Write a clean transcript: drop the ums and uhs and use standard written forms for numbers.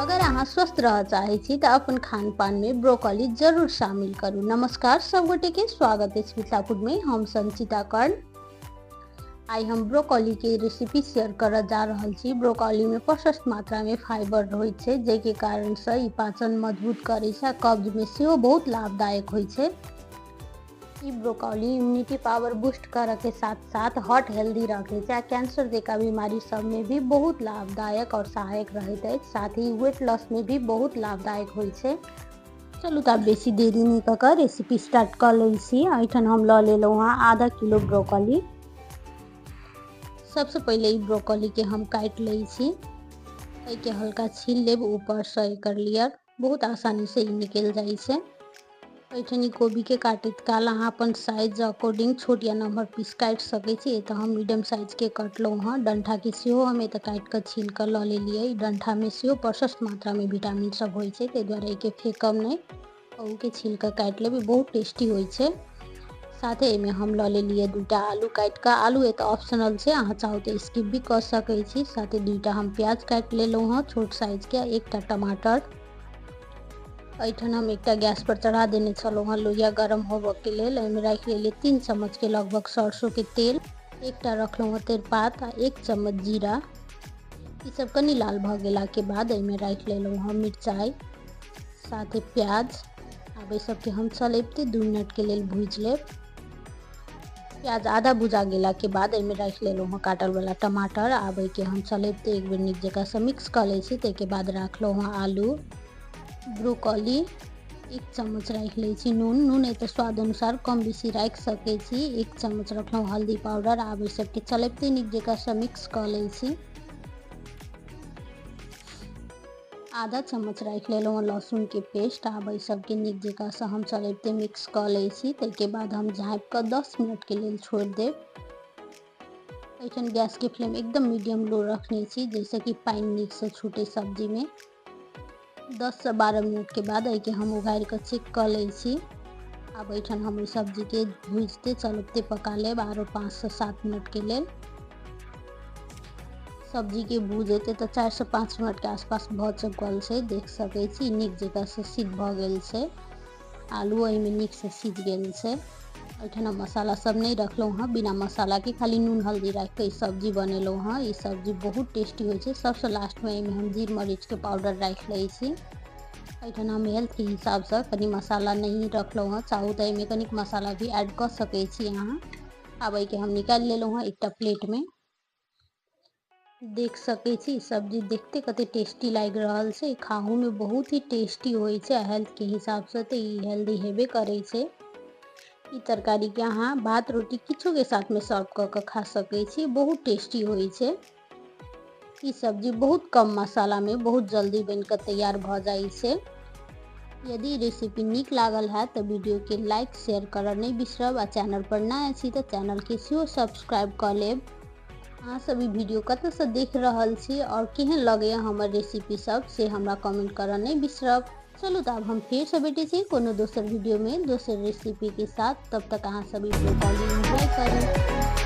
अगर अहाँ स्वस्थ रह चाहै छी तऽ अपन खानपान में ब्रोकली जरूर शामिल करू। नमस्कार सब गोटे के स्वागत है मिथिला फूड में। हम संचिता कर्ण। आई हम ब्रोकली के रेसिपी शेयर कर जा रहल छी। ब्रोकली में प्रशस्त मात्रा में फाइबर होय छै, जे के कारण से ई पाचन मजबूत करे छै, कब्ज में सेहो बहुत लाभदायक होय छै। ई ब्रोकली इम्यूनिटी पावर बूस्ट करे के साथ साथ हार्ट हेल्दी रखे छै, कैंसर जैसा बीमारी सब में भी बहुत लाभदायक और सहायक रहैत अछि। साथ ही वेट लॉस में भी बहुत लाभदायक होय छै। चलू तऽ बेसी देरी नहीं कऽ कऽ रेसिपी स्टार्ट कर लै छी। एहिठाम हम लऽ लेलहुँ हँ आधा किलो ब्रोकली। सबसे पहले ई ब्रोकली के हम काट लै छी। एके हल्का छील लेब ऊपर से एकर लेयर, बहुत आसानी से ई निकल जाय छै। एठनी कोबी के काटैत काल अहाँ अपन साइज अकॉर्डिंग छोट या नम्हर पीस काट सकै छी। तो हम मीडियम साइज के कटलहुँ हँ। डंठा के सेहो हम एतऽ काट कऽ छील कऽ लऽ लेलियै। डंठा में सेहो प्रशस्त मात्रा में विटामिन सब होय छै, ताहि दुआरे एके फेकब नहीं और के छील कऽ काट लेब, बहुत टेस्टी होय छै। साथे एमे हम लऽ लेलियै दूटा आलू काट कऽ। आलू एतऽ ऑप्शनल छै, अहाँ चाहू तऽ स्किप भी कर सकै छी। साथे दूटा हम प्याज काट लेलहुँ हँ छोट साइज के, एकटा टमाटर। एठन हम एकटा गैस पर चढ़ा देने छलहुँ हँ लोहिया गरम होबऽ के लेल। एहिमे राख लेलियै 3 चम्मच के लगभग सरसों के तेल, एकटा रखलहुँ हँ तेजपात आ 1 चम्मच जीरा। ई सब कनी लाल भऽ गेला के बाद एहिमे राख लेलहुँ हँ मिरचाई साथे प्याज। आब सबके हम चलेबते 2 मिनट के लेल भूज लेब। प्याज आधा भुजा गेला के बाद एहिमे राख लेलहुँ हँ काटल वाला टमाटर। आब एके हम चलेबते एक बेर नीक जकाँ से मिक्स कर लै छी। ताहिके बाद राखलहुँ हँ आलू, ब्रोकली, 1 चम्मच राख लै छी नून एतऽ स्वाद अनुसार कम बेसी राख सकै छी। 1 चम्मच रखलहुँ हल्दी पाउडर। आब सबके चलेबते नीक जकाँ से मिक्स कर लै छी। आधा चम्मच राख लेलहुँ हँ लहसुन के पेस्ट। आब सबके नीक जकाँ से हम चलेबते मिक्स कर लै छी। ताहिके बाद हम झाँप कऽ 10 मिनट के लेल छोड़ देब। एठन गैस के फ्लेम एकदम मीडियम लो रखने छी, जैसे कि पानी नीक से छूटे सब्जी में। 10 से 12 मिनट के बाद एके हम उघार कऽ चेक कर लै छी। अब एठन हम सब्जी के भूजते चलते पका लेब आरो 5 से 7 मिनट के लेल। सब्जी के भूजते तो 4 से 5 मिनट के आसपास भऽ चुकल छै, देख सकै छी नीक जकाँ से सिद्ध भऽ गेल छै। आलू एहिमे नीक से सिझ गेल छै। एठन हम मसाला सब नहीं रखलहुँ हँ, बिना मसाला के खाली नून हल्दी राख के सब्जी बनेलहुँ हँ। ई सब्जी बहुत टेस्टी होय छै। सबसे लास्ट में एहिमे हम जीर मरीच के पाउडर राख लै छी। एठन हम हेल्थ के हिसाब से कनी मसाला नहीं रखलहुँ हँ, चाहू तऽ एहिमे कनिक मसाला भी ऐड कर सकै छी अहाँ। आब एके हम निकाल लेलहुँ हँ एकटा प्लेट में। देख सकै छी सब्जी देखते कते टेस्टी लाग रहल छै। खाहू में बहुत ही टेस्टी होय छै। हेल्थ के हिसाब से तऽ ई हेल्दी हेबे करे छै। ई तरकारी के अहाँ भात रोटी किछो के साथ में सर्व कऽ के खा सकै छी, बहुत टेस्टी होय छै। ई सब्जी बहुत कम मसाला में बहुत जल्दी बन कऽ तैयार भऽ जाय छै। यदि रेसिपी नीक लागल है तऽ वीडियो के लाइक शेयर करऽ नहीं बिसरब। आ चैनल पर नया छी तऽ चैनल के सेहो सब्सक्राइब कऽ लेब। अहाँ सब ई वीडियो कतऽ से देख रहल छी और केहन लगैया हमर रेसिपी सब से हमरा कमेंट करऽ नहीं बिसरब। चलू तऽ अब हम फिर से भेटै छी कोनो दोसर वीडियो में दोसर रेसिपी के साथ। तब तक अहाँ सब ई ब्रोकली एंजॉय करू।